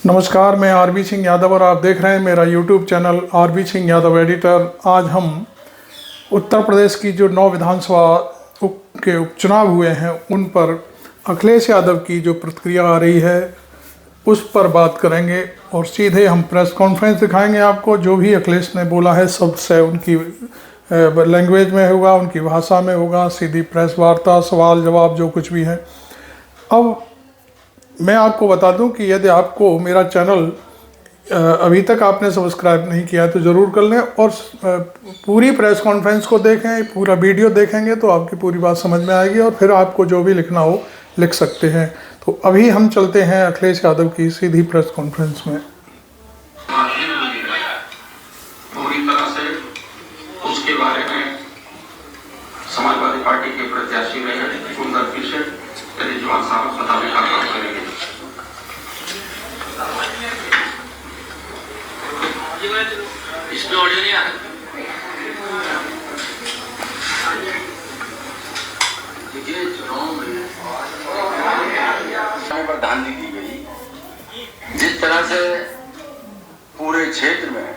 नमस्कार, मैं आरबी सिंह यादव और आप देख रहे हैं मेरा YouTube channel R B Singh Yadav editor. आज हम उत्तर प्रदेश की जो 9 विधानसभा के उपचुनाव हुए हैं उन पर अखिलेश यादव की जो प्रतिक्रिया आ रही है उस पर बात करेंगे और सीधे हम प्रेस कॉन्फ्रेंस दिखाएंगे आपको। जो भी अखिलेश ने बोला है सबसे उनकी लैंग्वेज में होगा, उनकी भाषा में होगा, सीधी प्रेस वार्ता, सवाल जवाब जो कुछ भी है। अब मैं आपको बता दूं कि यदि आपको मेरा चैनल अभी तक आपने सब्सक्राइब नहीं किया है तो ज़रूर कर लें और पूरी प्रेस कॉन्फ्रेंस को देखें, पूरा वीडियो देखेंगे तो आपकी पूरी बात समझ में आएगी और फिर आपको जो भी लिखना हो लिख सकते हैं। तो अभी हम चलते हैं अखिलेश यादव की सीधी प्रेस कॉन्फ्रेंस में। पूरी तरह से उसके बारे में समाजवादी पार्टी के प्रत्याशी रहे सुंदर किशोर रिजवान साहब बताने का काम करेंगे। इसमें ऑडियो नहीं आ रहा। देखिए, चुनाव में पर धांधली की गई। जिस तरह से पूरे क्षेत्र में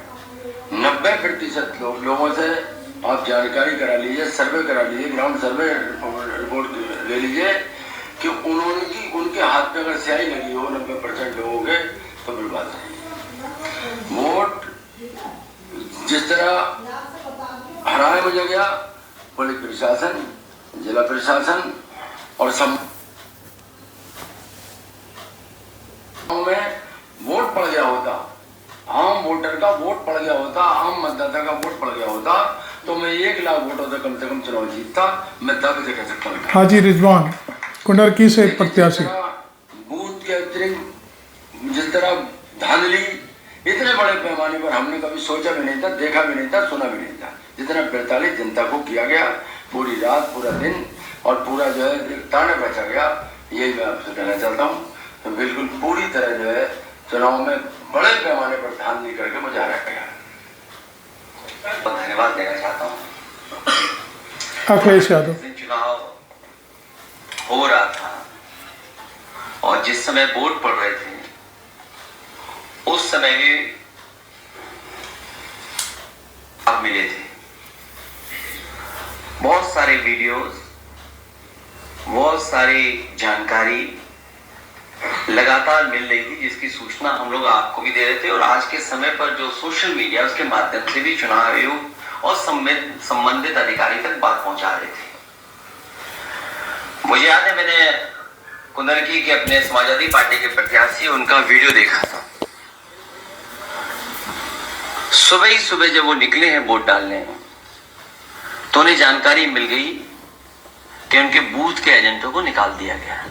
90% लोगों से आप जानकारी करा लीजिए, सर्वे करा लीजिए, ग्राउंड सर्वे रिपोर्ट ले लीजिए कि उनके हाथ पे अगर स्याही लगी हो 90% लोगों के तो बर्बाद नहीं। वोट जिस तरह हराने में गया, पुलिस प्रशासन, जिला प्रशासन और सब में वोट पड़ गया होता, आम वोटर का वोट पड़ गया होता, आम मतदाता का वोट पड़ गया होता तो मैं 1 लाख वोटों से कम चुनाव जीतता। मैं दावे से कह सकता हूँ। हाँ जी, रिजवान कुंडरकी से एक प्रत्याशी। बूथ के अतिरिक्त जिस तरह धांधली इतने बड़े पैमाने पर हमने कभी सोचा भी नहीं था, देखा भी नहीं था, सुना भी नहीं था। जितना 45 जनता को किया गया, पूरी रात, पूरा दिन और पूरा जो है ताने बचा गया, यही मैं आपसे कहना चाहता हूँ। तो बिल्कुल पूरी तरह जो है चुनाव में बड़े पैमाने पर धांधली करके मुझे हराया गया। धन्यवाद देना चाहता हूँ। अखिलेश यादव चुनाव हो रहा था और जिस समय वोट पड़ रहे थे उस समय भी अब मिले थे बहुत सारे वीडियोस, बहुत सारी जानकारी लगातार मिल रही थी जिसकी सूचना हम लोग आपको भी दे रहे थे। और आज के समय पर जो सोशल मीडिया उसके माध्यम से भी चुनाव आयोग और संबंधित अधिकारी तक बात पहुंचा रहे थे। मुझे याद है मैंने कुंदरकी के अपने समाजवादी पार्टी के प्रत्याशी उनका वीडियो देखा था। सुबह ही सुबह जब वो निकले हैं वोट डालने तो उन्हें जानकारी मिल गई कि उनके बूथ के एजेंटों को निकाल दिया गया।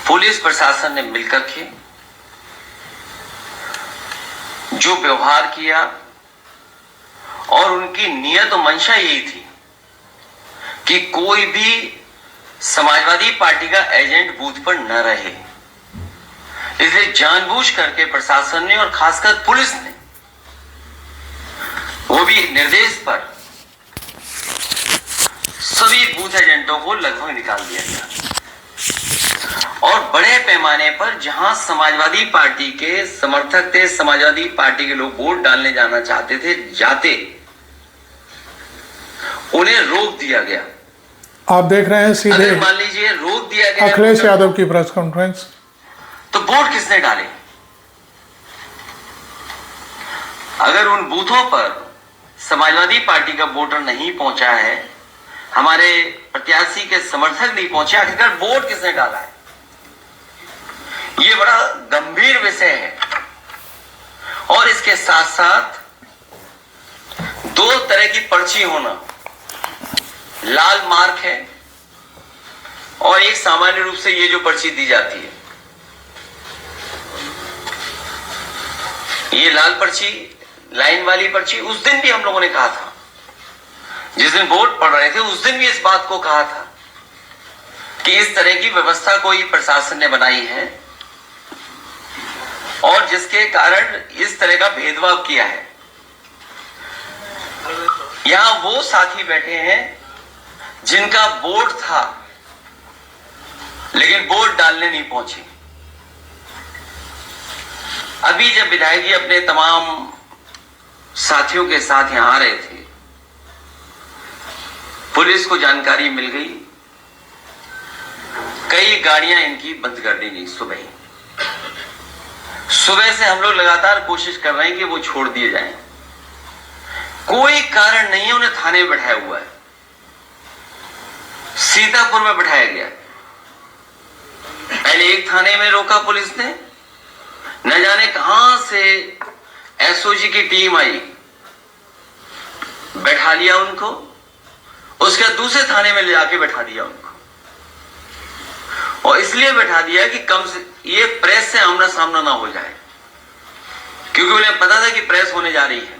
पुलिस प्रशासन ने मिलकर के जो व्यवहार किया और उनकी नियत और मंशा यही थी कि कोई भी समाजवादी पार्टी का एजेंट बूथ पर न रहे। इसलिए जानबूझ करके प्रशासन ने और खासकर पुलिस ने, वो भी निर्देश पर, सभी बूथ एजेंटों को लगभग निकाल दिया गया। और बड़े पैमाने पर जहां समाजवादी पार्टी के समर्थक थे, समाजवादी पार्टी के लोग वोट डालने जाना चाहते थे, जाते उन्हें रोक दिया गया। आप देख रहे हैं सीधे मान लीजिए रोक दिया गया अखिलेश यादव की प्रेस कॉन्फ्रेंस। तो वोट किसने डाले? अगर उन बूथों पर समाजवादी पार्टी का वोटर नहीं पहुंचा है, हमारे प्रत्याशी के समर्थक नहीं पहुंचे, आखिरकार वोट किसने डाला है? यह बड़ा गंभीर विषय है। और इसके साथ साथ 2 तरह की पर्ची होना, लाल मार्क है और एक सामान्य रूप से ये जो पर्ची दी जाती है, ये लाल पर्ची, लाइन वाली पर्ची। उस दिन भी हम लोगों ने कहा था, जिस दिन वोट पड़ रहे थे उस दिन भी इस बात को कहा था कि इस तरह की व्यवस्था कोई प्रशासन ने बनाई है और जिसके कारण इस तरह का भेदभाव किया है। यहां वो साथी बैठे हैं जिनका वोट था लेकिन वोट डालने नहीं पहुंचे। अभी जब विधायक जी अपने तमाम साथियों के साथ यहां आ रहे थे, पुलिस को जानकारी मिल गई, कई गाड़ियां इनकी बंद कर दी गई। सुबह से हम लोग लगातार कोशिश कर रहे हैं कि वो छोड़ दिए जाएं। कोई कारण नहीं है, उन्हें थाने में बैठाया हुआ है, सीतापुर में बैठाया गया। पहले एक थाने में रोका पुलिस ने, न जाने कहां से एसओजी की टीम आई, बैठा लिया उनको, उसके बाद दूसरे थाने में ले जाके बैठा दिया उनको। और इसलिए बैठा दिया कि कम से ये प्रेस से आमना सामना ना हो जाए, क्योंकि उन्हें पता था कि प्रेस होने जा रही है।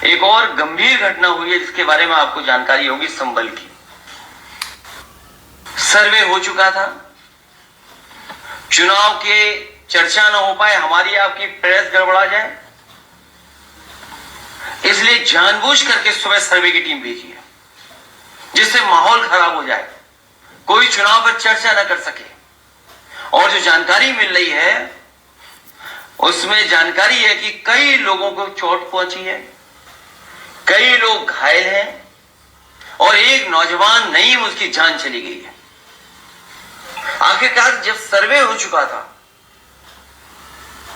एक और गंभीर घटना हुई है जिसके बारे में आपको जानकारी होगी, संभल की। सर्वे हो चुका था, चुनाव के चर्चा ना हो पाए, हमारी आपकी प्रेस गड़बड़ा जाए, इसलिए जानबूझ करके सुबह सर्वे की टीम भेजी है, जिससे माहौल खराब हो जाए, कोई चुनाव पर चर्चा न कर सके। और जो जानकारी मिल रही है उसमें जानकारी है कि कई लोगों को चोट पहुंची है, कई लोग घायल हैं और एक नौजवान नईम उसकी जान चली गई है। आखिरकार जब सर्वे हो चुका था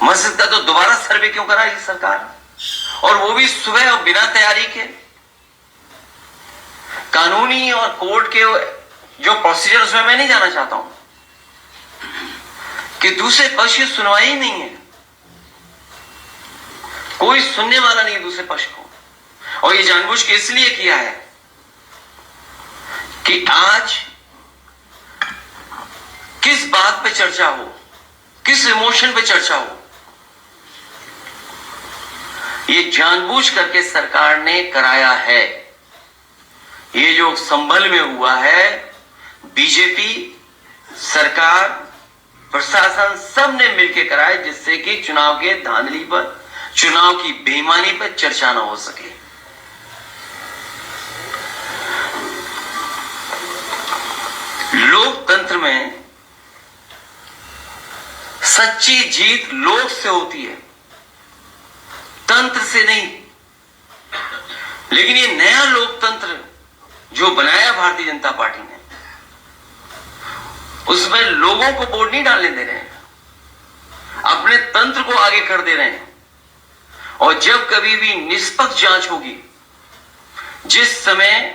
मस्जिद का, तो दोबारा सर्वे क्यों करा ये सरकार, और वो भी सुबह और बिना तैयारी के। कानूनी और कोर्ट के जो प्रोसीजर उसमें मैं नहीं जाना चाहता हूं कि दूसरे पक्ष की सुनवाई नहीं है, कोई सुनने वाला नहीं है दूसरे पक्ष को। और ये जानबूझ के इसलिए किया है कि आज किस बात पे चर्चा हो, किस इमोशन पे चर्चा हो, ये जानबूझ करके सरकार ने कराया है। ये जो संभल में हुआ है, बीजेपी सरकार, प्रशासन सब ने मिलकर कराया, जिससे कि चुनाव के धांधली पर, चुनाव की बेईमानी पर चर्चा ना हो सके। लोकतंत्र में सच्ची जीत लोक से होती है, तंत्र से नहीं। लेकिन ये नया लोकतंत्र जो बनाया भारतीय जनता पार्टी ने, उसमें लोगों को वोट नहीं डालने दे रहे हैं, अपने तंत्र को आगे कर दे रहे हैं। और जब कभी भी निष्पक्ष जांच होगी, जिस समय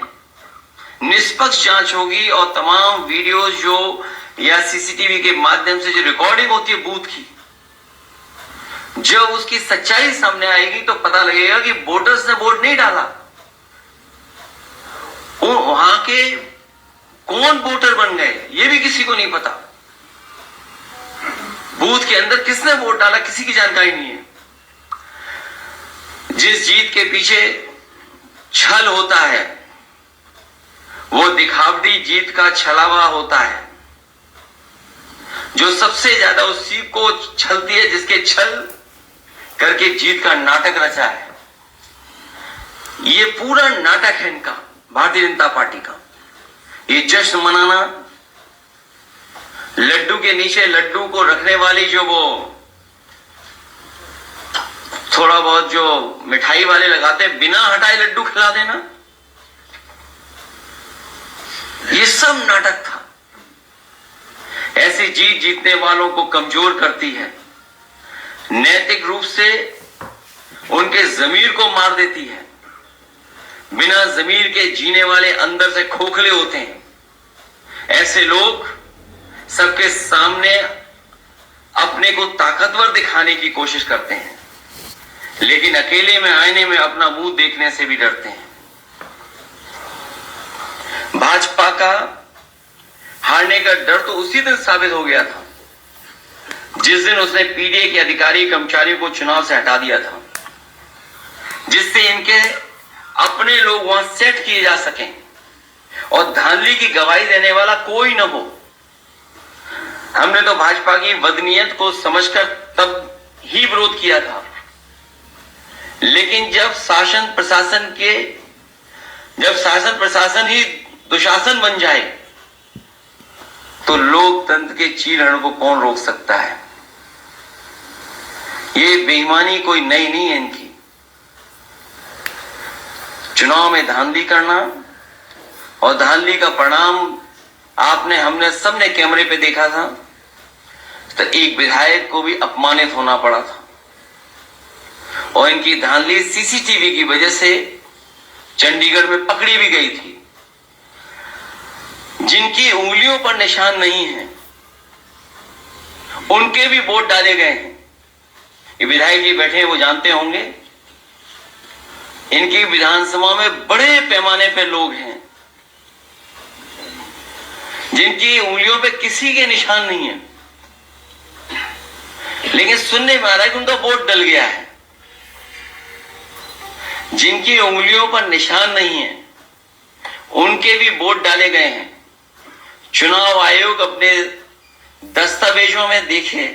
निष्पक्ष जांच होगी और तमाम वीडियोज जो या सीसीटीवी के माध्यम से जो रिकॉर्डिंग होती है बूथ की, जब उसकी सच्चाई सामने आएगी तो पता लगेगा कि वोटर्स ने वोट नहीं डाला, वहां के कौन वोटर बन गए ये भी किसी को नहीं पता। बूथ के अंदर किसने वोट डाला किसी की जानकारी नहीं है। जिस जीत के पीछे छल होता है वो दिखावटी जीत का छलावा होता है। जो सबसे ज्यादा उस सीट को छलती है, जिसके छल करके जीत का नाटक रचा है। ये पूरा नाटक है इनका, भारतीय जनता पार्टी का। ये जश्न मनाना, लड्डू के नीचे लड्डू को रखने वाली जो वो थोड़ा बहुत जो मिठाई वाले लगाते हैं, बिना हटाए लड्डू खिला देना, ये सब नाटक था। ऐसी जीत जीतने वालों को कमजोर करती है, नैतिक रूप से उनके जमीर को मार देती है। बिना जमीर के जीने वाले अंदर से खोखले होते हैं। ऐसे लोग सबके सामने अपने को ताकतवर दिखाने की कोशिश करते हैं, लेकिन अकेले में आईने में अपना मुंह देखने से भी डरते हैं। भाजपा का हारने का डर तो उसी दिन साबित हो गया था जिस दिन उसने पीडीए के अधिकारी कर्मचारियों को चुनाव से हटा दिया था, जिससे इनके अपने लोग वहां सेट किए जा सकें और धांधली की गवाही देने वाला कोई न हो। हमने तो भाजपा की बदनीयत को समझकर तब ही विरोध किया था, लेकिन जब शासन प्रशासन ही दुशासन बन जाए तो लोकतंत्र के चीलहरण को कौन रोक सकता है। ये बेईमानी कोई नई नहीं है इनकी। चुनाव में धांधली करना और धांधली का परिणाम हमने सबने कैमरे पे देखा था। तो एक विधायक को भी अपमानित होना पड़ा था और इनकी धांधली सीसीटीवी की वजह से चंडीगढ़ में पकड़ी भी गई थी। जिनकी उंगलियों पर निशान नहीं है उनके भी वोट डाले गए हैं। ये विधायक जी बैठे हैं, वो जानते होंगे। इनकी विधानसभा में बड़े पैमाने पे लोग हैं जिनकी उंगलियों पे किसी के निशान नहीं है, लेकिन सुनने में आ रहा है कि उनका वोट डल गया है। जिनकी उंगलियों पर निशान नहीं है उनके भी वोट डाले गए हैं। चुनाव आयोग अपने दस्तावेजों में देखे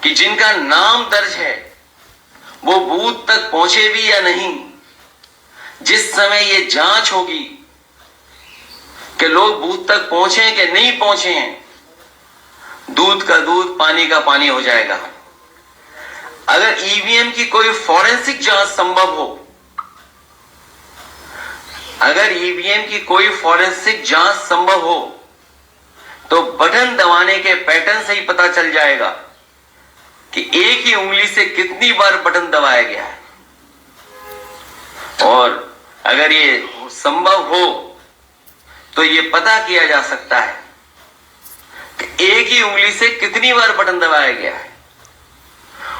कि जिनका नाम दर्ज है वो बूथ तक पहुंचे भी या नहीं। जिस समय ये जांच होगी कि लोग बूथ तक पहुंचे कि नहीं पहुंचे हैं, दूध का दूध पानी का पानी हो जाएगा। अगर ईवीएम की कोई फॉरेंसिक जांच संभव हो, अगर ईवीएम की कोई फॉरेंसिक जांच संभव हो तो बटन दबाने के पैटर्न से ही पता चल जाएगा कि एक ही उंगली से कितनी बार बटन दबाया गया है। और अगर ये संभव हो तो ये पता किया जा सकता है कि एक ही उंगली से कितनी बार बटन दबाया गया है।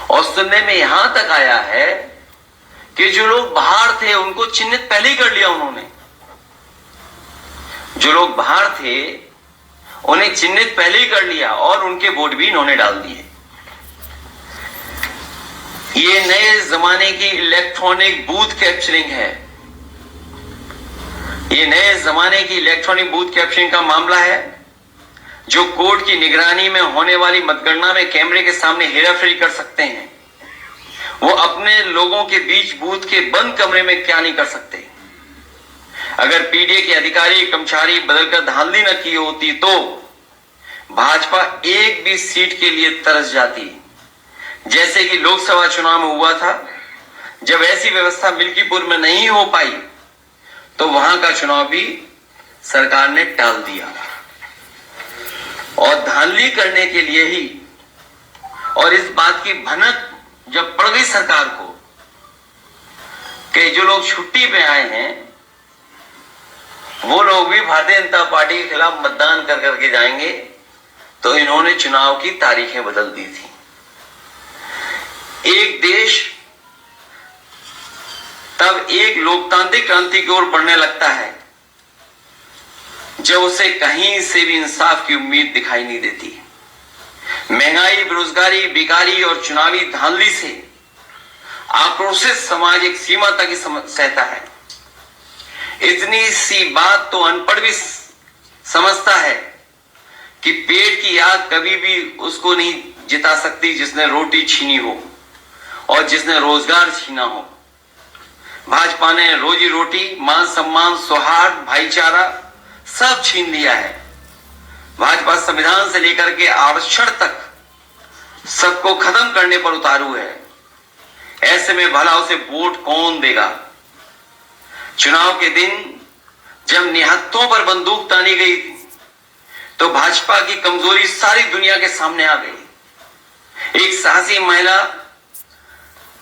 और सुनने में यहां तक आया है कि जो लोग बाहर थे उनको चिन्हित पहले ही कर लिया उन्होंने। जो लोग बाहर थे उन्हें चिन्हित पहले ही कर लिया और उनके वोट भी इन्होंने डाल दिए। ये नए जमाने की इलेक्ट्रॉनिक बूथ कैप्चरिंग है। ये नए जमाने की इलेक्ट्रॉनिक बूथ कैप्चरिंग का मामला है जो कोर्ट की निगरानी में होने वाली मतगणना में कैमरे के सामने हेराफेरी कर सकते हैं। वो अपने लोगों के बीच बूथ के बंद कमरे में क्या नहीं कर सकते। अगर पीडीए के अधिकारी कर्मचारी बदलकर धांधली न की होती तो भाजपा एक भी सीट के लिए तरस जाती, जैसे कि लोकसभा चुनाव में हुआ था। जब ऐसी व्यवस्था मिल्कीपुर में नहीं हो पाई तो वहां का चुनाव भी सरकार ने टाल दिया। और धांधली करने के लिए ही, और इस बात की भनक जब पड़ गई सरकार को कि जो लोग छुट्टी पे आए हैं वो लोग भी भारतीय जनता पार्टी के खिलाफ मतदान कर करके जाएंगे, तो इन्होंने चुनाव की तारीखें बदल दी थी। एक देश तब एक लोकतांत्रिक क्रांति की ओर बढ़ने लगता है जब उसे कहीं से भी इंसाफ की उम्मीद दिखाई नहीं देती। महंगाई, बेरोजगारी, बेकारी और चुनावी धांधली से आक्रोशित समाज एक सीमा तक ही सहता है। इतनी सी बात तो अनपढ़ भी समझता है कि पेट की आग कभी भी उसको नहीं जिता सकती जिसने रोटी छीनी हो और जिसने रोजगार छीना हो। भाजपा ने रोजी रोटी, मान सम्मान, सौहार्द, भाईचारा सब छीन लिया है। भाजपा संविधान से लेकर के आरक्षण तक सबको खत्म करने पर उतारू है। ऐसे में भला उसे वोट कौन देगा? चुनाव के दिन जब निहत्थों पर बंदूक तानी गई तो भाजपा की कमजोरी सारी दुनिया के सामने आ गई। एक साहसी महिला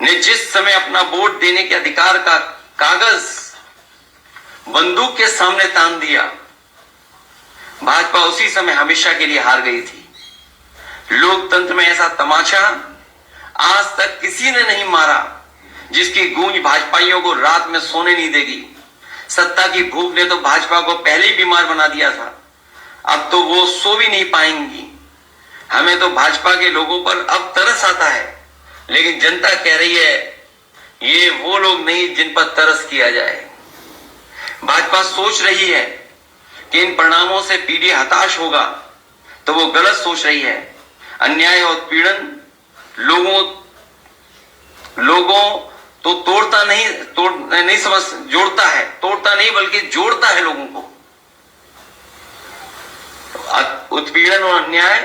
ने जिस समय अपना वोट देने के अधिकार का कागज बंदूक के सामने तान दिया, भाजपा उसी समय हमेशा के लिए हार गई थी। लोकतंत्र में ऐसा तमाचा आज तक किसी ने नहीं मारा जिसकी गूंज भाजपाइयों को रात में सोने नहीं देगी। सत्ता की भूख ने तो भाजपा को पहले ही बीमार बना दिया था, अब तो वो सो भी नहीं पाएंगी। हमें तो भाजपा के लोगों पर अब तरस आता है, लेकिन जनता कह रही है ये वो लोग नहीं जिन पर तरस किया जाए। भाजपा सोच रही है कि इन परिणामों से पीढ़ी हताश होगा, तो वो गलत सोच रही है। अन्याय और पीड़न लोगों तो तोड़ता नहीं बल्कि जोड़ता है लोगों को। उत्पीड़न और अन्याय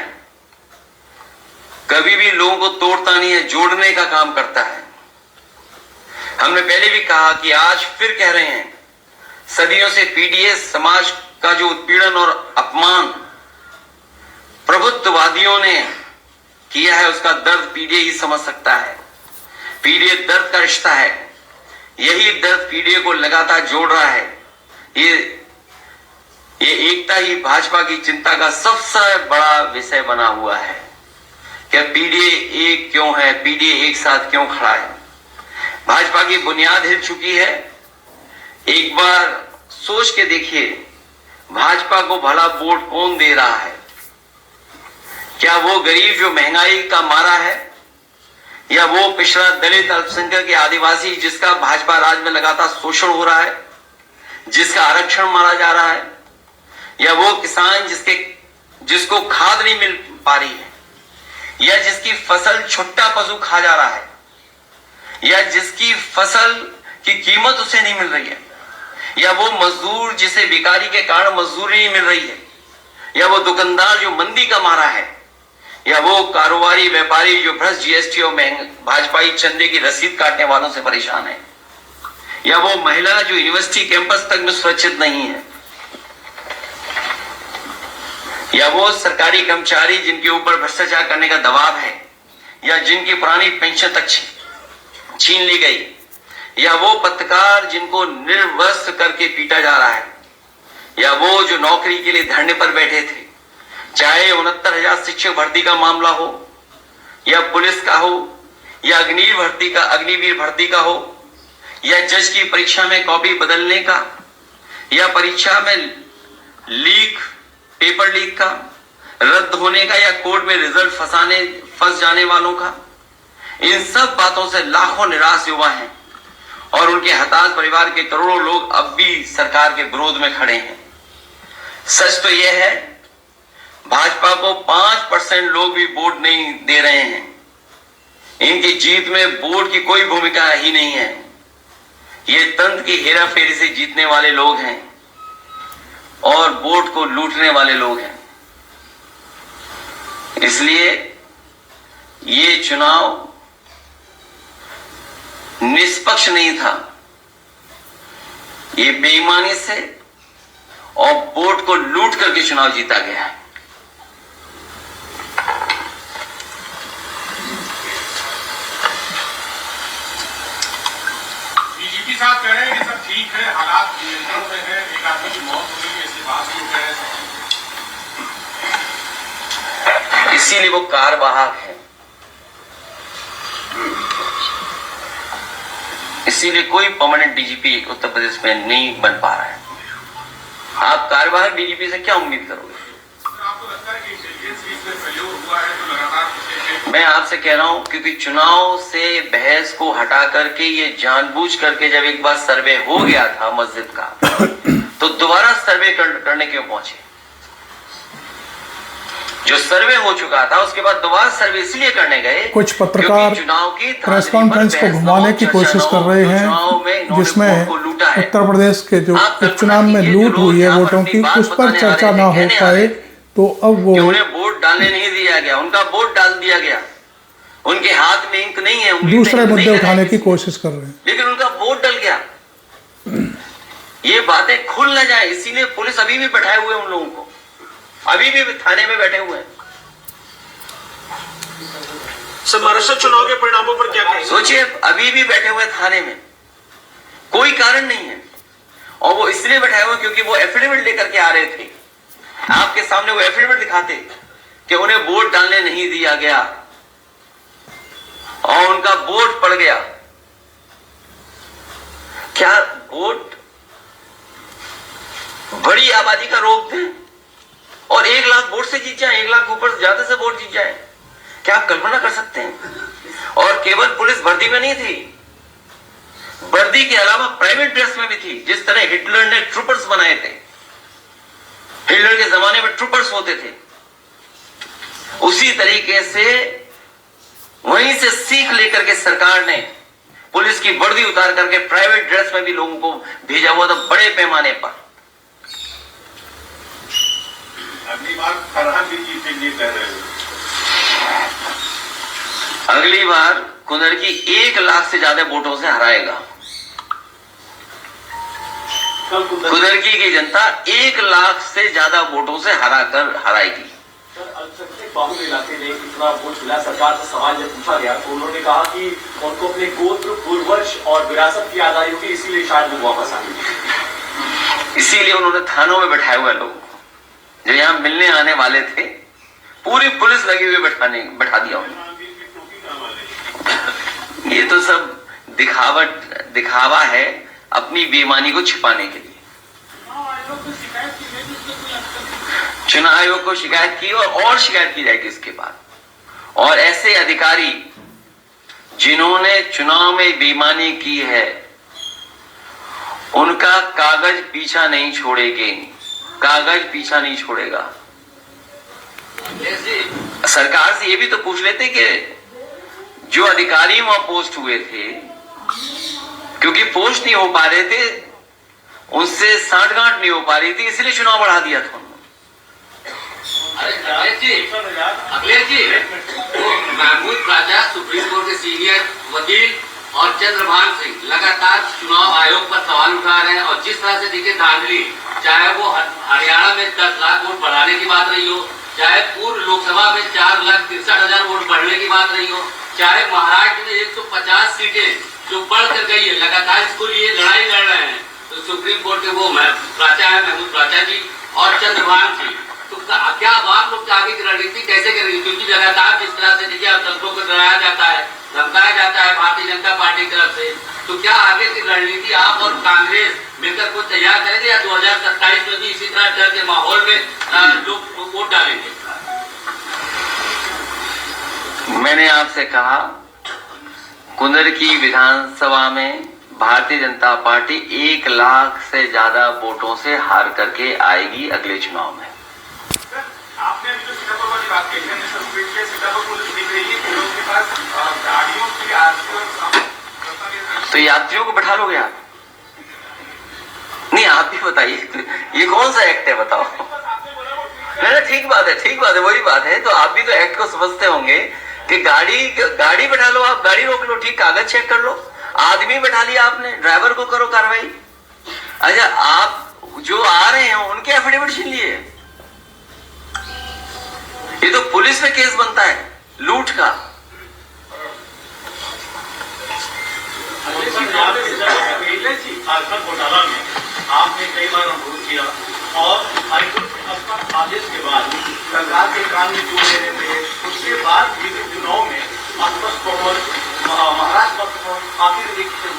कभी भी लोगों को तोड़ता नहीं है, जोड़ने का काम करता है। हमने पहले भी कहा कि आज फिर कह रहे हैं, सदियों से पीडीएस समाज का जो उत्पीड़न और अपमान प्रभुत्ववादियों ने किया है, उसका दर्द पीडीए ही समझ सकता है। पीडीए दर्द का रिश्ता है, यही दर्द पीडीए को लगातार जोड़ रहा है। ये एकता ही भाजपा की चिंता का सबसे बड़ा विषय बना हुआ है। क्या पीडीए एक क्यों है, पीडीए एक साथ क्यों खड़ा है? भाजपा की बुनियाद हिल चुकी है। एक बार सोच के देखिए, भाजपा को भला वोट कौन दे रहा है? क्या वो गरीब जो महंगाई का मारा है, या वो पिछड़ा दलित अल्पसंख्यक या आदिवासी जिसका भाजपा राज में लगातार शोषण हो रहा है, जिसका आरक्षण मारा जा रहा है, या वो किसान जिसको खाद नहीं मिल पा रही है, या जिसकी फसल छुट्टा पशु खा जा रहा है, या जिसकी फसल की कीमत उसे नहीं मिल रही है, या वो मजदूर जिसे भिखारी के कारण मजदूरी नहीं मिल रही है, या वो दुकानदार जो मंदी का मारा है, या वो कारोबारी व्यापारी जो भ्रष्ट जीएसटी और भाजपाई चंदे की रसीद काटने वालों से परेशान है, या वो महिला जो यूनिवर्सिटी कैंपस तक में सुरक्षित नहीं है, या वो सरकारी कर्मचारी जिनके ऊपर भ्रष्टाचार करने का दबाव है, या जिनकी पुरानी पेंशन तक छीन ली गई, या वो पत्रकार जिनको निर्वस्त्र करके पीटा जा रहा है, या वो जो नौकरी के लिए धरने पर बैठे थे, चाहे 69,000 शिक्षक भर्ती का मामला हो, या पुलिस का हो, या अग्निवीर भर्ती का हो, या जज की परीक्षा में कॉपी बदलने का, या परीक्षा में पेपर लीक का, रद्द होने का, या कोर्ट में रिजल्ट फंस जाने वालों का। इन सब बातों से लाखों निराश युवा हैं और उनके हताश परिवार के करोड़ों लोग अब भी सरकार के विरोध में खड़े हैं। सच तो यह है, भाजपा को 5% लोग भी वोट नहीं दे रहे हैं। इनकी जीत में वोट की कोई भूमिका ही नहीं है। ये तंत्र की हेराफेरी से जीतने वाले लोग हैं और वोट को लूटने वाले लोग हैं। इसलिए ये चुनाव निष्पक्ष नहीं था, ये बेईमानी से और वोट को लूट करके चुनाव जीता गया है। डीजीपी साहब कह रहे हैं कि सब ठीक है, हालात नियंत्रण में है, एक आदमी की मौत हो गई, ऐसी बात क्यों कह रहे हैं? इसीलिए वो कारवाहक है, इसीलिए कोई परमानेंट डीजीपी उत्तर प्रदेश में नहीं बन पा रहा है। आप कार्यवाहक डीजीपी से क्या उम्मीद करोगे? आपको लगता है कि इंटेलिजेंस इसमें सहयोग हुआ है तो लगातार? मैं आपसे कह रहा हूं, क्योंकि चुनाव से बहस को हटा करके ये जानबूझ करके जब एक बार सर्वे हो गया था मस्जिद का, तो दोबारा सर्वे करने क्यों पहुंचे? जो सर्वे हो चुका था उसके बाद दोबारा सर्वे इसलिए करने गए, कुछ पत्रकार प्रेस कॉन्फ्रेंस को घुमाने की कोशिश कर रहे हैं, जिसमें उत्तर प्रदेश के जो उपचुनाव में लूट हुई है वोटों की, उस पर चर्चा ना हो पाए, तो अब वो उन्हें वोट डालने नहीं दिया गया, उनका वोट डाल दिया गया, उनके हाथ में इंक नहीं है, दूसरे मुद्दे उठाने की कोशिश कर रहे हैं, लेकिन उनका वोट डल गया। ये बातें खुल न जाए, इसीलिए पुलिस अभी भी बैठाए हुए उन लोगों को, अभी भी थाने में बैठे हुए हैं। सर, महाराष्ट्र चुनाव के परिणामों पर क्या कहेंगे? सोचिए, अभी भी बैठे हुए थाने में, कोई कारण नहीं है, और वो इसलिए बैठाए हुए क्योंकि वो एफिडेविट लेकर के आ रहे थे। आपके सामने वो एफिडेविट दिखाते कि उन्हें वोट डालने नहीं दिया गया और उनका वोट पड़ गया। क्या वोट बड़ी आबादी का रोक थे और 1 लाख वोट से जीत जाए, 1 लाख ऊपर ज्यादा से वोट जीत जाए? क्या आप कल्पना कर सकते हैं? और केवल पुलिस वर्दी में नहीं थी, वर्दी के अलावा प्राइवेट ड्रेस में भी थी। जिस तरह हिटलर ने ट्रूपर्स बनाए थे, हिटलर के जमाने में ट्रूपर्स होते थे, उसी तरीके से वहीं से सीख लेकर के सरकार ने पुलिस की वर्दी उतार करके प्राइवेट ड्रेस में भी लोगों को भेजा हुआ था, बड़े पैमाने पर। अगली बार फरहान भी जीतेंगे कह रहे हो? अगली बार कुंदरकी 1 लाख से ज्यादा वोटों से हराएगा। कुंदरकी की जनता 1 लाख से ज्यादा वोटों से हराएगी। अल्पसंख्यक बाहुल इलाके में इतना वोट मिला, सरकार से सवाल जब पूछा गया तो उन्होंने कहा कि उनको अपने गोत्र, पूर्वज और विरासत की याद आई होगी, इसीलिए शायद वो वापस आए। इसीलिए उन्होंने थानों में बैठाए हुए लोग जो यहाँ मिलने आने वाले थे, पूरी पुलिस लगी हुई बैठा दिया उन्होंने। ये तो सब दिखावा है अपनी बेईमानी को छिपाने के लिए। चुनाव आयोग को शिकायत की और शिकायत की जाएगी इसके बाद। और ऐसे अधिकारी जिन्होंने चुनाव में बेईमानी की है उनका कागज पीछा नहीं छोड़ेगा। सरकार से ये भी तो पूछ लेते कि जो अधिकारी वहां पोस्ट हुए थे, क्योंकि पोस्ट नहीं हो पा रहे थे, उनसे सांठगांठ नहीं हो पा रही थी, इसलिए चुनाव बढ़ा दिया था। अखिलेश जी, वो महमूद राजा सुप्रीम कोर्ट के सीनियर वकील और चंद्रभान सिंह लगातार चुनाव आयोग पर सवाल उठा रहे हैं, और जिस तरह से दिखे धांधली, चाहे वो हरियाणा में 10 लाख वोट बढ़ाने की बात रही हो, चाहे पूर्व लोकसभा में 4,63,000 वोट बढ़ने की बात रही हो, चाहे महाराष्ट्र में 150 सीटें जो बढ़ कर गई है, लगातार इसको लिए लड़ाई लड़ रहे हैं। तो सुप्रीम कोर्ट के वो प्राचा है महमूद प्राचा जी और चंद्रभान जी, तो क्या आप लोग आगे की रणनीति कैसे करेंगे? क्योंकि लगातार जिस तरह से देखिए आप तंत्रों को डराया जाता है, धमकाया जाता है भारतीय जनता पार्टी की तरफ से, तो क्या आगे की रणनीति आप और कांग्रेस मिलकर को तैयार करेंगे, या 2027 में भी इसी तरह डर के माहौल में लोग वोट डालेंगे? मैंने आपसे कहा, कुंदरकी विधानसभा में भारतीय जनता पार्टी 1 लाख से ज्यादा वोटों से हार करके आएगी अगले चुनाव में। आपने अभी जो सीतापुर की बात कही है, सीतापुर पुलिस दिख रही है, पुलिस के पास गाड़ियों की तो यात्रियों को बैठा लोगे आप? नहीं, आप भी बताइए, ये कौन सा एक्ट है बताओ? नहीं, ठीक बात है, वही बात है। तो आप भी तो एक्ट को समझते होंगे कि गाड़ी बैठा लो, आप गाड़ी रोक लो, ठीक, कागज चेक कर लो, आदमी बैठा लिया आपने, ड्राइवर को करो कार्रवाई। अच्छा, आप जो आ रहे हैं उनके एफिडेविट छीन लिए, ये तो पुलिस में केस बनता है लूट का। झारखंड घोटाला में आपने कई बार अनुरोध किया, और हाईकोर्ट के आदेश के बाद सरकार के कान में जोड़ देने पे उसके बाद भी चुनाव में अस्पष्ट बहुमत, महाराष्ट्र आखिर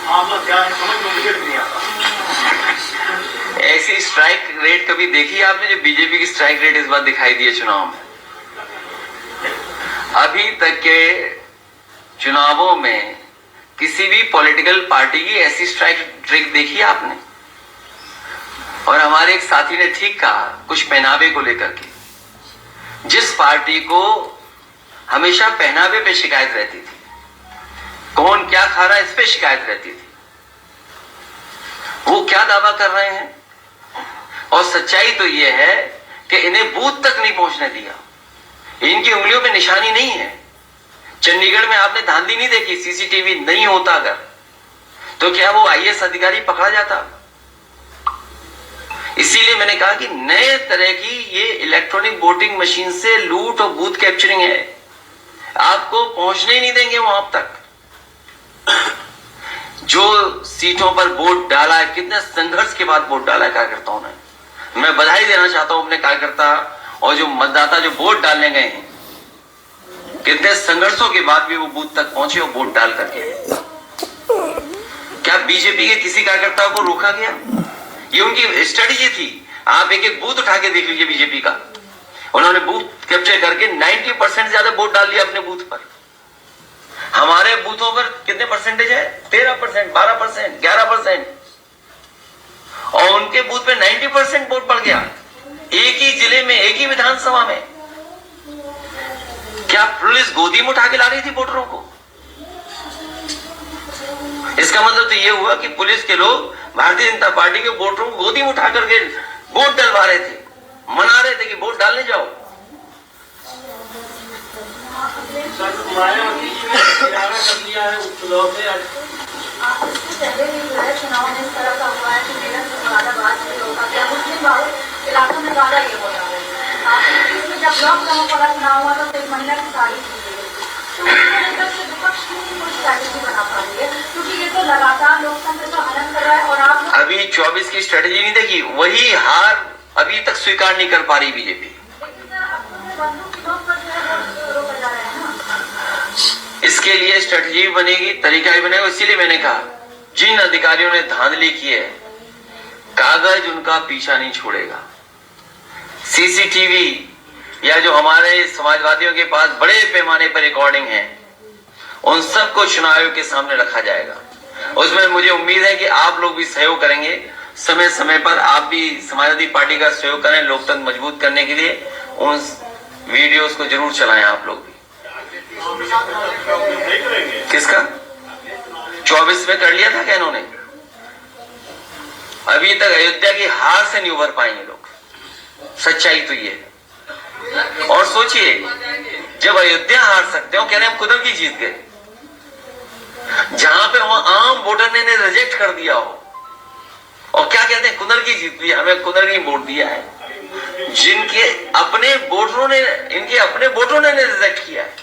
मामला क्या है समझ में मुझे नहीं आता। ऐसी स्ट्राइक रेट कभी देखी आपने जो बीजेपी की स्ट्राइक रेट इस बार दिखाई दी है चुनाव में? अभी तक के चुनावों में किसी भी पॉलिटिकल पार्टी की ऐसी स्ट्राइक रेट देखी आपने? और हमारे एक साथी ने ठीक कहा कुछ पहनावे को लेकर के, जिस पार्टी को हमेशा पहनावे पे शिकायत रहती थी, कौन क्या खा रहा है इस पे शिकायत रहती थी, वो क्या दावा कर रहे हैं? और सच्चाई तो यह है कि इन्हें बूथ तक नहीं पहुंचने दिया, इनकी उंगलियों पे निशानी नहीं है। चंडीगढ़ में आपने धांधली नहीं देखी, सीसीटीवी नहीं होता अगर, तो क्या वो आईएएस अधिकारी पकड़ा जाता? इसीलिए मैंने कहा कि नए तरह की ये इलेक्ट्रॉनिक वोटिंग मशीन से लूट और बूथ कैप्चरिंग है, आपको पहुंचने ही नहीं देंगे वहां तक। जो सीटों पर वोट डाला है, कितने संघर्ष के बाद वोट डाला है कार्यकर्ताओं ने। मैं बधाई देना चाहता हूं अपने कार्यकर्ता और जो मतदाता जो वोट डालने गए हैं, कितने संघर्षों के बाद भी वो बूथ तक पहुंचे और वोट डाल करके। क्या बीजेपी के किसी कार्यकर्ता को रोका गया? ये उनकी स्ट्रेटेजी थी। आप एक एक बूथ उठा के देख लीजिए बीजेपी का, उन्होंने बूथ कैप्चर करके 90% ज्यादा वोट डाल दिया अपने बूथ पर। हमारे बूथों पर कितने परसेंटेज है? 13%, 12%, 11%, और उनके बूथ पे 90% वोट पड़ गया, एक ही जिले में, एक ही विधानसभा में। क्या पुलिस गोदी में उठा के ला रही थी वोटरों को? इसका मतलब तो यह हुआ कि पुलिस के लोग भारतीय जनता पार्टी के वोटरों को गोदी में उठा करके वोट डलवा रहे थे, मना रहे थे कि वोट डालने जाओ। सर मायावती जी ने किनारा कर दिया है उपचुनाव से आज। इससे पहले भी जो है चुनाव में इस तरह का हुआ है कि मेरठ में ज्यादा बात नहीं होगा क्या मुस्लिम बहुल इलाकों में ज्यादा ये हो रहा है। इसमें जब लॉकडाउन वाला चुनाव हुआ तो एक महिला की शादी की गई तो उसके अंदर से विपक्ष की कोई स्ट्रैटेजी बना पा रही है क्योंकि ये तो लगातार लोकतंत्र का हनन कर रहा है। और आप अभी 24 की स्ट्रेटेजी नहीं देखी, वही हार अभी तक स्वीकार नहीं कर पा रही बीजेपी। इसके लिए स्ट्रेटजी बनेगी, तरीका भी बनेगा। इसीलिए मैंने कहा जिन अधिकारियों ने धांधली की है कागज उनका पीछा नहीं छोड़ेगा। सीसीटीवी या जो हमारे समाजवादियों के पास बड़े पैमाने पर रिकॉर्डिंग है उन सबको चुनाव आयोग के सामने रखा जाएगा। उसमें मुझे उम्मीद है कि आप लोग भी सहयोग करेंगे। समय समय पर आप भी समाजवादी पार्टी का सहयोग करें लोकतंत्र मजबूत करने के लिए। उन वीडियोस को जरूर चलाएं आप लोग भी। किसका 24 में कर लिया था क्या इन्होंने? अभी तक अयोध्या की हार से नहीं उभर पाएंगे लोग, सच्चाई तो ये है। और सोचिए जब अयोध्या हार सकते हो, कह रहे हम कुदर की जीत गए, जहां पे वहां आम वोटर ने रिजेक्ट कर दिया हो और क्या कहते हैं कुदर की जीत ली, हमें कुदर ने वोट दिया है। जिनके अपने वोटरों ने, इनके अपने वोटरों ने रिजेक्ट किया है,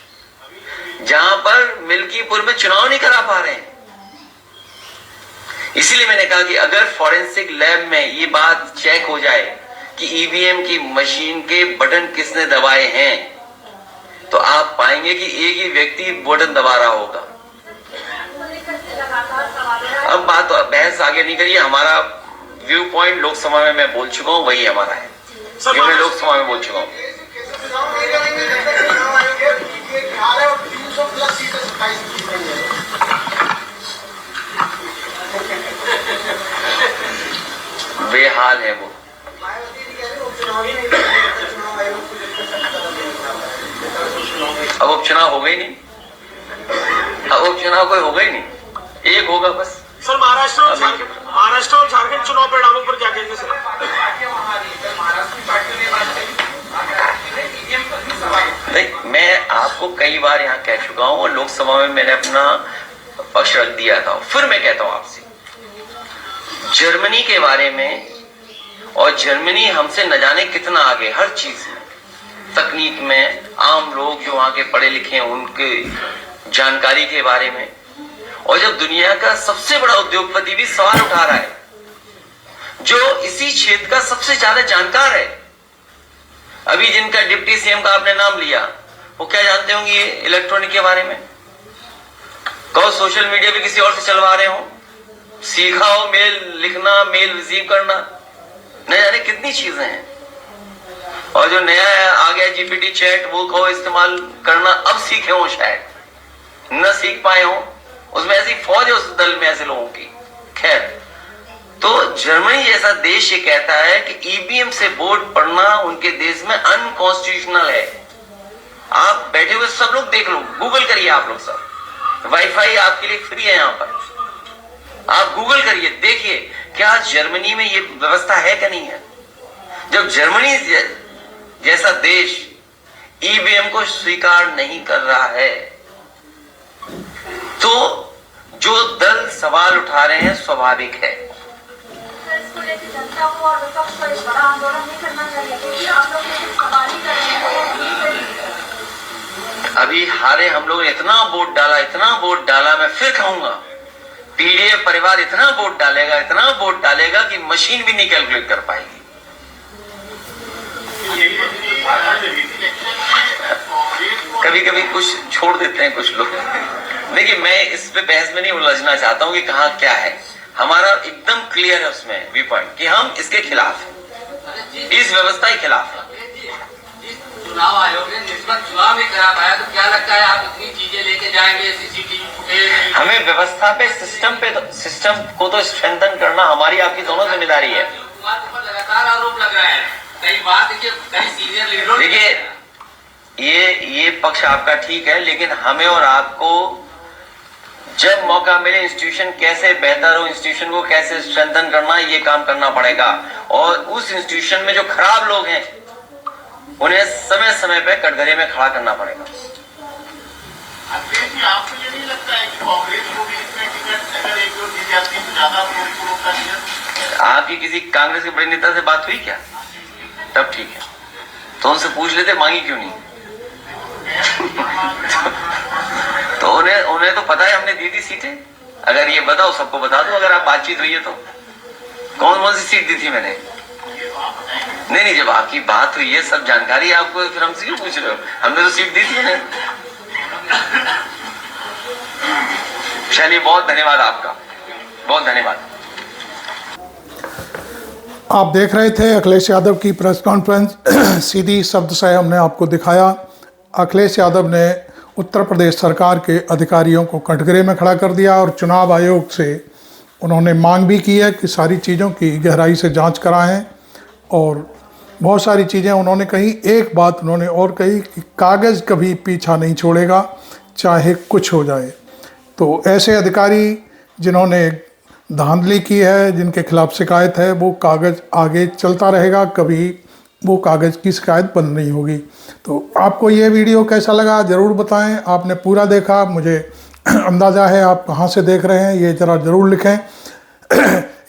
जहां पर मिल्कीपुर में चुनाव नहीं करा पा रहे हैं। इसीलिए मैंने कहा कि अगर फॉरेंसिक लैब में ये बात चेक हो जाए कि ईवीएम की मशीन के बटन किसने दबाए हैं तो आप पाएंगे कि एक ही व्यक्ति बटन दबा रहा होगा। अब बात बहस आगे नहीं करिए। हमारा व्यू पॉइंट लोकसभा में मैं बोल चुका हूं, वही हमारा है जो मैं लोकसभा में बोल चुका हूं। बेहाल है वो। अब उपचुनाव हो गई नहीं, अब उपचुनाव कोई होगा ही नहीं, एक होगा बस। सर महाराष्ट्र और झारखंड चुनाव परिणामों पर क्या कहेंगे सर? नहीं, मैं आपको कई बार यहाँ कह चुका हूँ और लोकसभा में मैंने अपना पक्ष रख दिया था। फिर मैं कहता हूँ आपसे जर्मनी के बारे में, और जर्मनी हमसे न जाने कितना आगे हर चीज में, तकनीक में, आम लोग जो वहां के पढ़े लिखे हैं उनके जानकारी के बारे में। और जब दुनिया का सबसे बड़ा उद्योगपति भी सवाल उठा रहा है, जो इसी क्षेत्र का सबसे ज्यादा जानकार है, अभी जिनका डिप्टी सीएम का आपने नाम लिया, वो क्या जानते होंगे इलेक्ट्रॉनिक के बारे में? कहो सोशल मीडिया भी किसी और से चलवा रहे हो, सीखा हो मेल लिखना, मेल रिसीव करना, न जाने कितनी चीजें हैं। और जो नया आ गया जीपीटी चैट, वो कहो इस्तेमाल करना, अब सीखे हो शायद, न सीख पाए हो। उसमें ऐसी फौज है उस दल में ऐसे लोगों की। खैर, तो जर्मनी जैसा देश ये कहता है कि ईवीएम से वोट पड़ना उनके देश में अनकॉन्स्टिट्यूशनल है। आप बैठे हुए सब लोग देख लो, गूगल करिए आप लोग सब, वाईफाई आपके लिए फ्री है यहाँ पर, आप गूगल करिए, देखिए क्या जर्मनी में ये व्यवस्था है क्या नहीं है। जब जर्मनी जैसा देश ईवीएम को स्वीकार नहीं कर रहा है तो जो दल सवाल उठा रहे हैं स्वाभाविक है। इसको लेकर जनता को और विपक्ष को एक बड़ा आंदोलन नहीं करना चाहिए क्योंकि आप लोग सवाल ही कर रहे हैं। अभी हारे हम लोग ने इतना वोट डाला, इतना वोट डाला, मैं फिर कहूंगा पीडीएफ परिवार इतना वोट डालेगा, इतना वोट डालेगा कि मशीन भी नहीं कैलकुलेट कर पाएगी। कभी कभी कुछ छोड़ देते हैं कुछ लोग। देखिए मैं इस पे बहस में नहीं उलझना चाहता हूँ कि कहाँ क्या है। हमारा एकदम क्लियर है उसमें व्यू पॉइंट कि हम इसके खिलाफ हैं, इस व्यवस्था के खिलाफ हैं। चुनाव आयोग ने निष्पक्ष चुनाव नहीं करा पाया तो क्या लगता है आप इतनी चीजें लेके जाएंगे, सीसीटीवी फुटेज? हमें व्यवस्था पे, सिस्टम को तो स्ट्रेंथन करना हमारी आपकी दोनों जिम्मेदारी है। लगातार आरोप लग रहा है, कई बार देखिए कई सीनियर लीडरों। देखिए ये पक्ष आपका ठीक है, लेकिन हमें और आपको जब मौका मिले इंस्टीट्यूशन कैसे बेहतर हो, इंस्टीट्यूशन को कैसे स्ट्रेंथन करना, ये काम करना पड़ेगा। और उस इंस्टीट्यूशन में जो खराब लोग हैं उन्हें समय समय पे कटघरे में खड़ा करना पड़ेगा। अखिलेश जी, आपको ये नहीं लगता है कि कांग्रेस को भी इसमें टिकट अगर एक दो दी जाती तो ज्यादा उनको मौका दिया? आपकी किसी कांग्रेस के बड़े नेता से बात हुई क्या? तब ठीक है, तो उनसे पूछ लेते मांगी क्यों नहीं। तो उन्हें तो पता है हमने दी थी सीटें। अगर ये बताओ, सबको बता दो, अगर आप बातचीत हुई है तो कौन कौन सी सीट दी थी मैंने। नहीं, जब आपकी बात हुई है, सब जानकारी आपको, फिर हमसे क्यों पूछ रहे हो? हमने तो सीट दी थी ना। चलिए, बहुत धन्यवाद आपका, बहुत धन्यवाद। आप देख रहे थे अखिलेश यादव की प्रेस कॉन्फ्रेंस। सीधी शब्द से हमने आपको दिखाया। अखिलेश यादव ने उत्तर प्रदेश सरकार के अधिकारियों को कटघरे में खड़ा कर दिया और चुनाव आयोग से उन्होंने मांग भी की है कि सारी चीज़ों की गहराई से जांच कराएं। और बहुत सारी चीज़ें उन्होंने कही। एक बात उन्होंने और कही कि कागज़ कभी पीछा नहीं छोड़ेगा, चाहे कुछ हो जाए। तो ऐसे अधिकारी जिन्होंने धांधली की है, जिनके खिलाफ शिकायत है, वो कागज़ आगे चलता रहेगा, कभी वो कागज़ की शिकायत बंद नहीं होगी। तो आपको ये वीडियो कैसा लगा ज़रूर बताएं। आपने पूरा देखा, मुझे अंदाज़ा है आप कहाँ से देख रहे हैं, ये ज़रा ज़रूर लिखें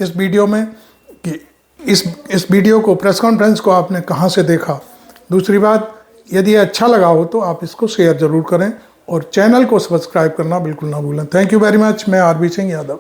इस वीडियो में कि इस वीडियो को, प्रेस कॉन्फ्रेंस को आपने कहाँ से देखा। दूसरी बात, यदि अच्छा लगा हो तो आप इसको शेयर ज़रूर करें और चैनल को सब्सक्राइब करना बिल्कुल ना भूलें। Thank you very much. मैं आरबी सिंह यादव।